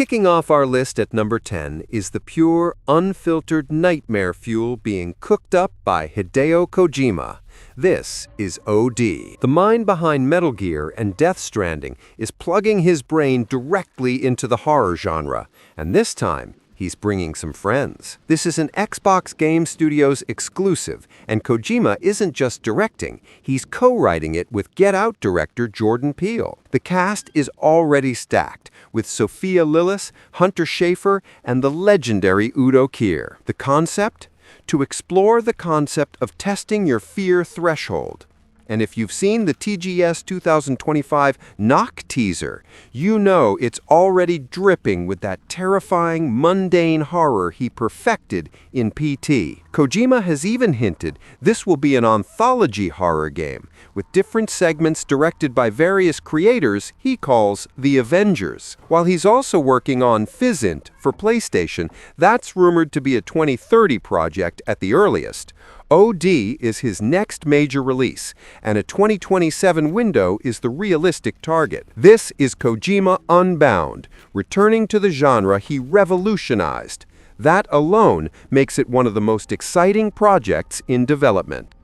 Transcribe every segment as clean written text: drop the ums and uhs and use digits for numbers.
Kicking off our list at number 10 is the pure, unfiltered nightmare fuel being cooked up by Hideo Kojima. This is OD. The mind behind Metal Gear and Death Stranding is plugging his brain directly into the horror genre, and this time, he's bringing some friends. This is an Xbox Game Studios exclusive, and Kojima isn't just directing, he's co-writing it with Get Out director Jordan Peele. The cast is already stacked, with Sophia Lillis, Hunter Schafer, and the legendary Udo Kier. The concept? To explore the concept of testing your fear threshold. And if you've seen the TGS 2025 Knock teaser, you know it's already dripping with that terrifying, mundane horror he perfected in PT. Kojima has even hinted this will be an anthology horror game, with different segments directed by various creators he calls the Avengers. While he's also working on Physint for PlayStation, that's rumored to be a 2030 project at the earliest. OD is his next major release, and a 2027 window is the realistic target. This is Kojima Unbound, returning to the genre he revolutionized. That alone makes it one of the most exciting projects in development.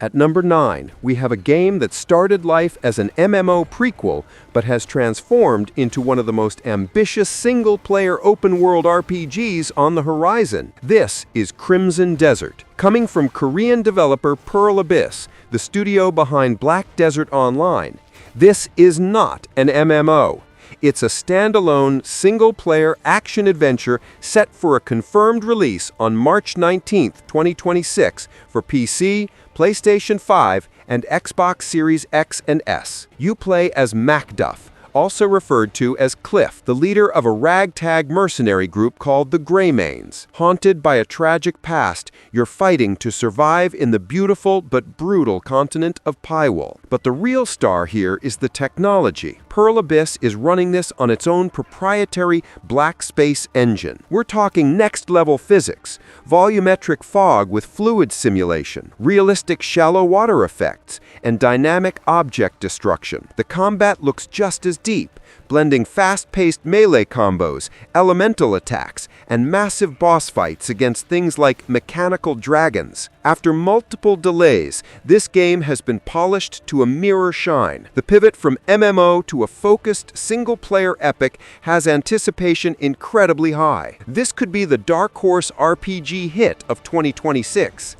At number 9, we have a game that started life as an MMO prequel, but has transformed into one of the most ambitious single-player open-world RPGs on the horizon. This is Crimson Desert. Coming from Korean developer Pearl Abyss, the studio behind Black Desert Online, this is not an MMO. It's a standalone, single-player action-adventure set for a confirmed release on March 19, 2026 for PC, PlayStation 5, and Xbox Series X and S. You play as Macduff, also referred to as Cliff, the leader of a ragtag mercenary group called the Greymanes. Haunted by a tragic past, you're fighting to survive in the beautiful but brutal continent of Pywall. But the real star here is the technology. Pearl Abyss is running this on its own proprietary Black Space engine. We're talking next-level physics, volumetric fog with fluid simulation, realistic shallow water effects, and dynamic object destruction. The combat looks just as deep, blending fast-paced melee combos, elemental attacks, and massive boss fights against things like mechanical dragons. After multiple delays, this game has been polished to a mirror shine. The pivot from MMO to a focused, single-player epic has anticipation incredibly high. This could be the dark horse RPG hit of 2026.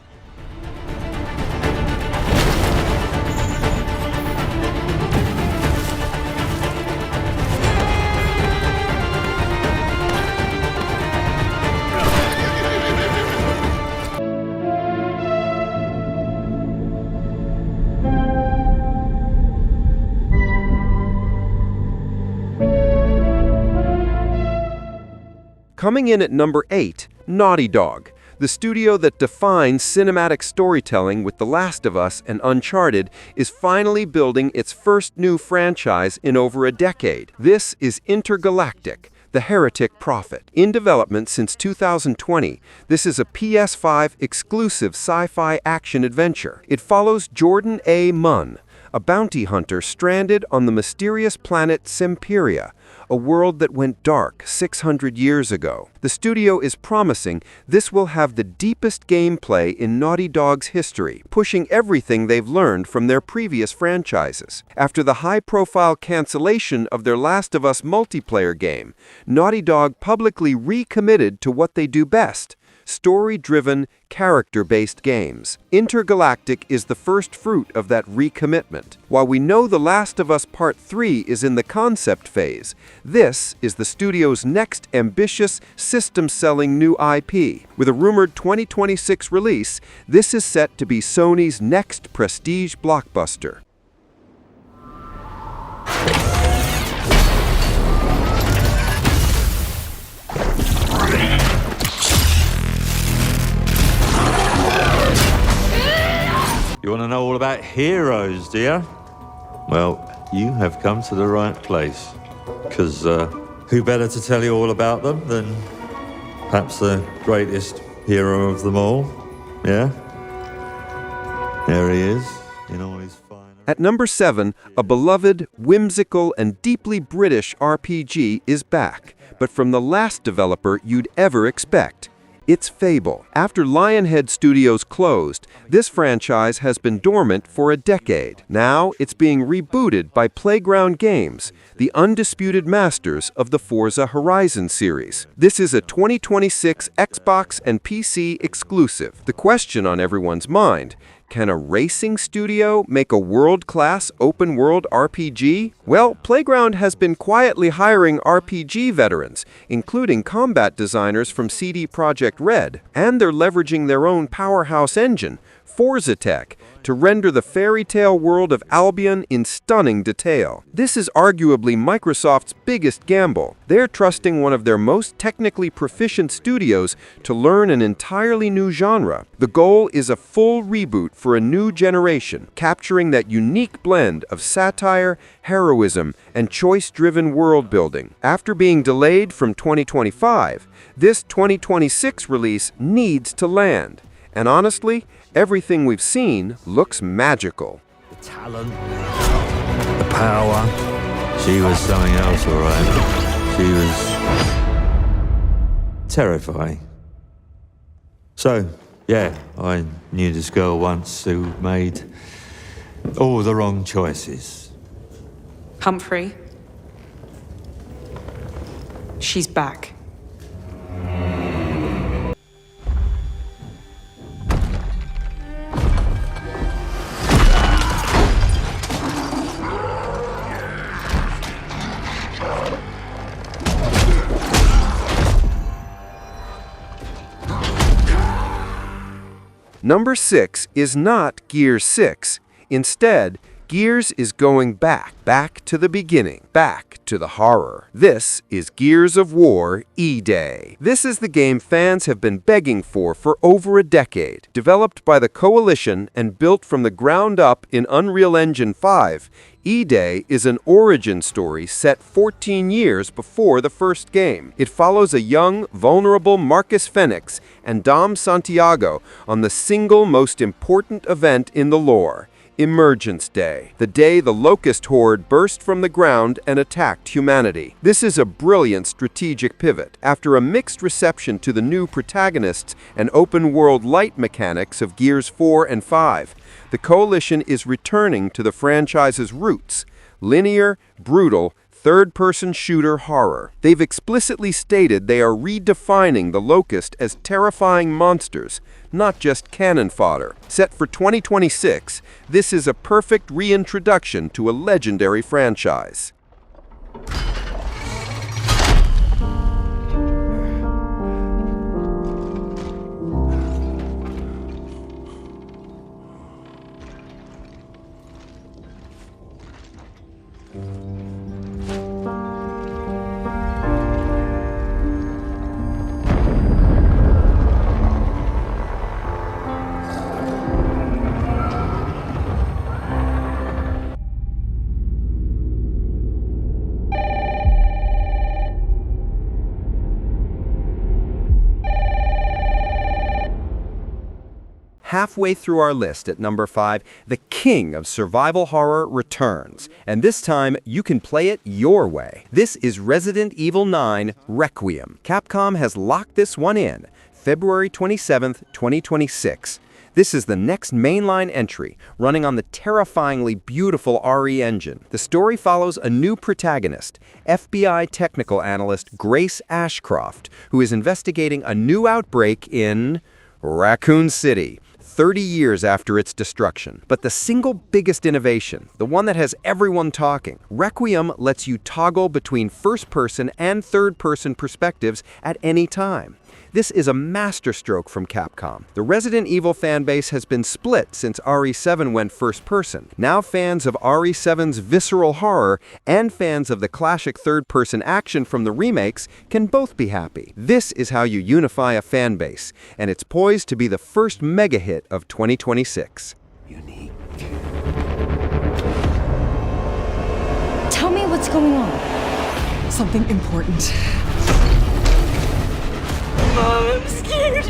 Coming in at number 8, Naughty Dog. The studio that defines cinematic storytelling with The Last of Us and Uncharted is finally building its first new franchise in over a decade. This is Intergalactic, The Heretic Prophet. In development since 2020, this is a PS5 exclusive sci-fi action-adventure. It follows Jordan A. Munn, a bounty hunter stranded on the mysterious planet Semperia, a world that went dark 600 years ago. The studio is promising this will have the deepest gameplay in Naughty Dog's history, pushing everything they've learned from their previous franchises. After the high-profile cancellation of their Last of Us multiplayer game, Naughty Dog publicly recommitted to what they do best: story-driven, character-based games. Intergalactic is the first fruit of that recommitment. While we know The Last of Us Part 3 is in the concept phase, this is the studio's next ambitious, system-selling new IP. With a rumored 2026 release, this is set to be Sony's next prestige blockbuster. You want to know all about heroes, do you? Well, you have come to the right place. Because who better to tell you all about them than perhaps the greatest hero of them all? Yeah? There he is, in all his fine... At number 7, a beloved, whimsical, and deeply British RPG is back, but from the last developer you'd ever expect. It's Fable. After Lionhead Studios closed, this franchise has been dormant for a decade. Now it's being rebooted by Playground Games, the undisputed masters of the Forza Horizon series. This is a 2026 Xbox and PC exclusive. The question on everyone's mind: can a racing studio make a world-class open-world RPG? Well, Playground has been quietly hiring RPG veterans, including combat designers from CD Projekt Red, and they're leveraging their own powerhouse engine, Forza Tech, to render the fairy tale world of Albion in stunning detail. This is arguably Microsoft's biggest gamble. They're trusting one of their most technically proficient studios to learn an entirely new genre. The goal is a full reboot for a new generation, capturing that unique blend of satire, heroism, and choice-driven world-building. After being delayed from 2025, this 2026 release needs to land. And honestly, everything we've seen looks magical. The talent, the power. She was something else, all right. She was terrifying. So, yeah, I knew this girl once who made all the wrong choices. Humphrey. She's back. Number 6 is not Gears 6. Instead, Gears is going back to the beginning, back to the horror. This is Gears of War E-Day. This is the game fans have been begging for over a decade. Developed by the Coalition and built from the ground up in Unreal Engine 5, E-Day is an origin story set 14 years before the first game. It follows a young, vulnerable Marcus Fenix and Dom Santiago on the single most important event in the lore: Emergence Day, the day the Locust Horde burst from the ground and attacked humanity. This is a brilliant strategic pivot. After a mixed reception to the new protagonists and open-world light mechanics of Gears 4 and 5, the Coalition is returning to the franchise's roots: linear, brutal, third-person shooter horror. They've explicitly stated they are redefining the Locust as terrifying monsters, not just cannon fodder. Set for 2026, this is a perfect reintroduction to a legendary franchise. Halfway through our list at number 5, the king of survival horror returns, and this time you can play it your way. This is Resident Evil 9 Requiem. Capcom has locked this one in, February 27th, 2026. This is the next mainline entry, running on the terrifyingly beautiful RE engine. The story follows a new protagonist, FBI technical analyst Grace Ashcroft, who is investigating a new outbreak in Raccoon City, 30 years after its destruction. But the single biggest innovation, the one that has everyone talking, Requiem lets you toggle between first-person and third-person perspectives at any time. This is a masterstroke from Capcom. The Resident Evil fanbase has been split since RE7 went first-person. Now fans of RE7's visceral horror and fans of the classic third-person action from the remakes can both be happy. This is how you unify a fanbase, and it's poised to be the first mega hit of 2026. Unique. Tell me what's going on. Something important. Mom, I'm scared.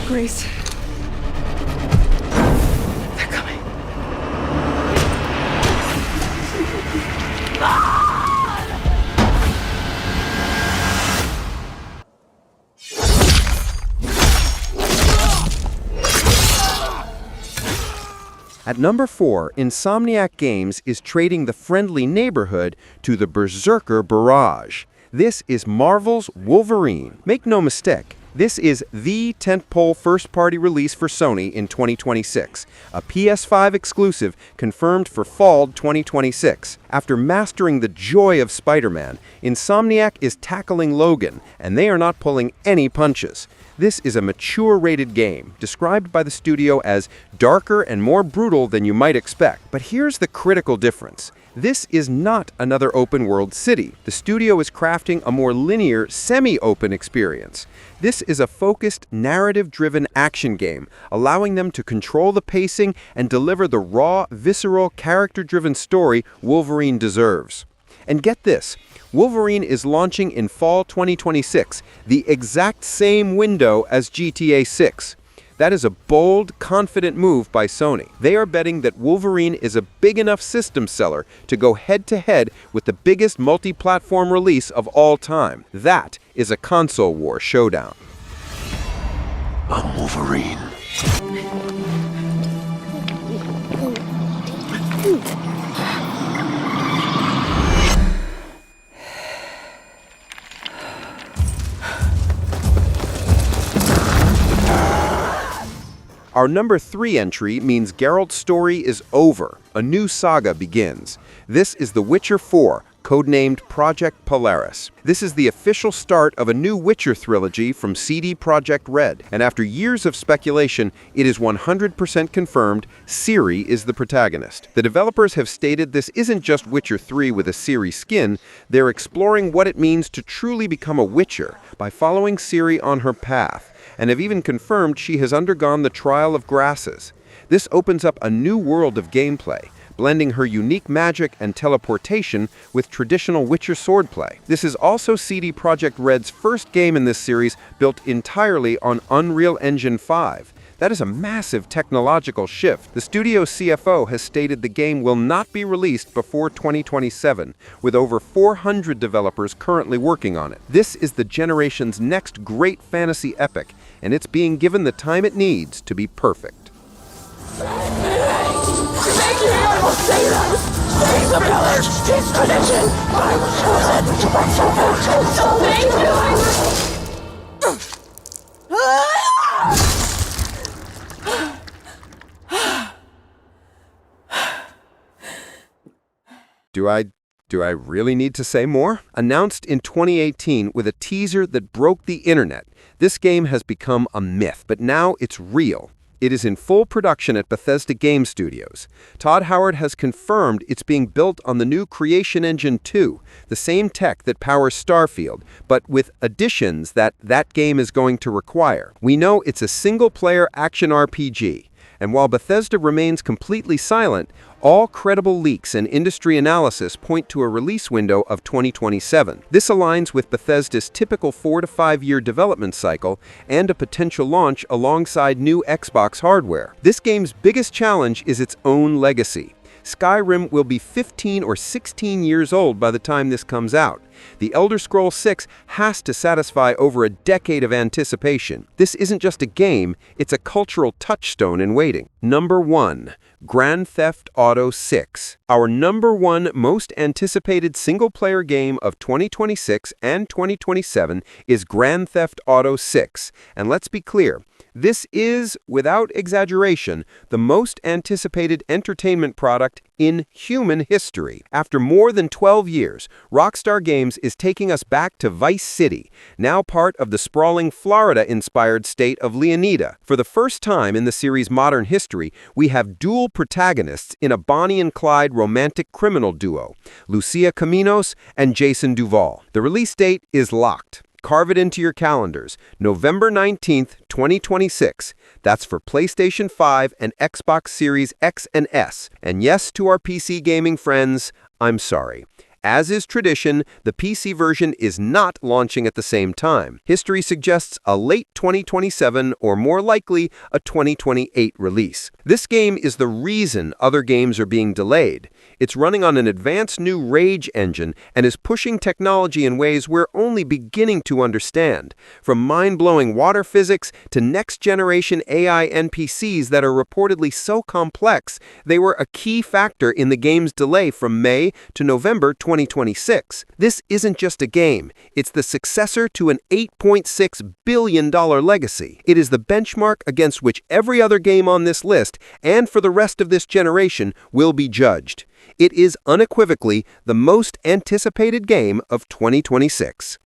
Grace. They're coming. At number 4, Insomniac Games is trading the friendly neighborhood to the Berserker barrage. This is Marvel's Wolverine. Make no mistake, this is the tentpole first-party release for Sony in 2026, a PS5 exclusive confirmed for fall 2026. After mastering the joy of Spider-Man, Insomniac is tackling Logan, and they are not pulling any punches. This is a mature-rated game, described by the studio as darker and more brutal than you might expect. But here's the critical difference. This is not another open-world city. The studio is crafting a more linear, semi-open experience. This is a focused, narrative-driven action game, allowing them to control the pacing and deliver the raw, visceral, character-driven story Wolverine deserves. And get this, Wolverine is launching in fall 2026, the exact same window as GTA 6. That is a bold, confident move by Sony. They are betting that Wolverine is a big enough system seller to go head-to-head with the biggest multi-platform release of all time. That is a console war showdown. I'm Wolverine. Our number 3 entry means Geralt's story is over. A new saga begins. This is The Witcher 4, codenamed Project Polaris. This is the official start of a new Witcher trilogy from CD Projekt Red. And after years of speculation, it is 100% confirmed Ciri is the protagonist. The developers have stated this isn't just Witcher 3 with a Ciri skin. They're exploring what it means to truly become a Witcher by following Ciri on her path, and have even confirmed she has undergone the Trial of Grasses. This opens up a new world of gameplay, blending her unique magic and teleportation with traditional Witcher swordplay. This is also CD Projekt Red's first game in this series built entirely on Unreal Engine 5. That is a massive technological shift. The studio's CFO has stated the game will not be released before 2027, with over 400 developers currently working on it. This is the generation's next great fantasy epic, and it's being given the time it needs to be perfect. Thank you, I will save us! Save the village! This tradition! I was chosen to preserve it! So thank you! Do I really need to say more? Announced in 2018 with a teaser that broke the internet, this game has become a myth, but now it's real. It is in full production at Bethesda Game Studios. Todd Howard has confirmed it's being built on the new Creation Engine 2, the same tech that powers Starfield, but with additions that game is going to require. We know it's a single-player action RPG. And while Bethesda remains completely silent, all credible leaks and industry analysis point to a release window of 2027. This aligns with Bethesda's typical 4 to 5 year development cycle and a potential launch alongside new Xbox hardware. This game's biggest challenge is its own legacy. Skyrim will be 15 or 16 years old by the time this comes out. The Elder Scrolls 6 has to satisfy over a decade of anticipation. This isn't just a game, it's a cultural touchstone in waiting. Number 1. Grand Theft Auto 6. Our number 1 most anticipated single-player game of 2026 and 2027 is Grand Theft Auto 6. And let's be clear, this is, without exaggeration, the most anticipated entertainment product in human history. After more than 12 years, Rockstar Games is taking us back to Vice City, now part of the sprawling Florida-inspired state of Leonida. For the first time in the series' modern history, we have dual protagonists in a Bonnie and Clyde romantic criminal duo, Lucia Caminos and Jason Duval. The release date is locked. Carve it into your calendars. November 19th, 2026. That's for PlayStation 5 and Xbox Series X and S. And yes, to our PC gaming friends, I'm sorry. As is tradition, the PC version is not launching at the same time. History suggests a late 2027 or more likely a 2028 release. This game is the reason other games are being delayed. It's running on an advanced new Rage engine and is pushing technology in ways we're only beginning to understand. From mind-blowing water physics to next-generation AI NPCs that are reportedly so complex, they were a key factor in the game's delay from May to November 2026. This isn't just a game. It's the successor to an $8.6 billion legacy. It is the benchmark against which every other game on this list, and for the rest of this generation, will be judged. It is unequivocally the most anticipated game of 2026.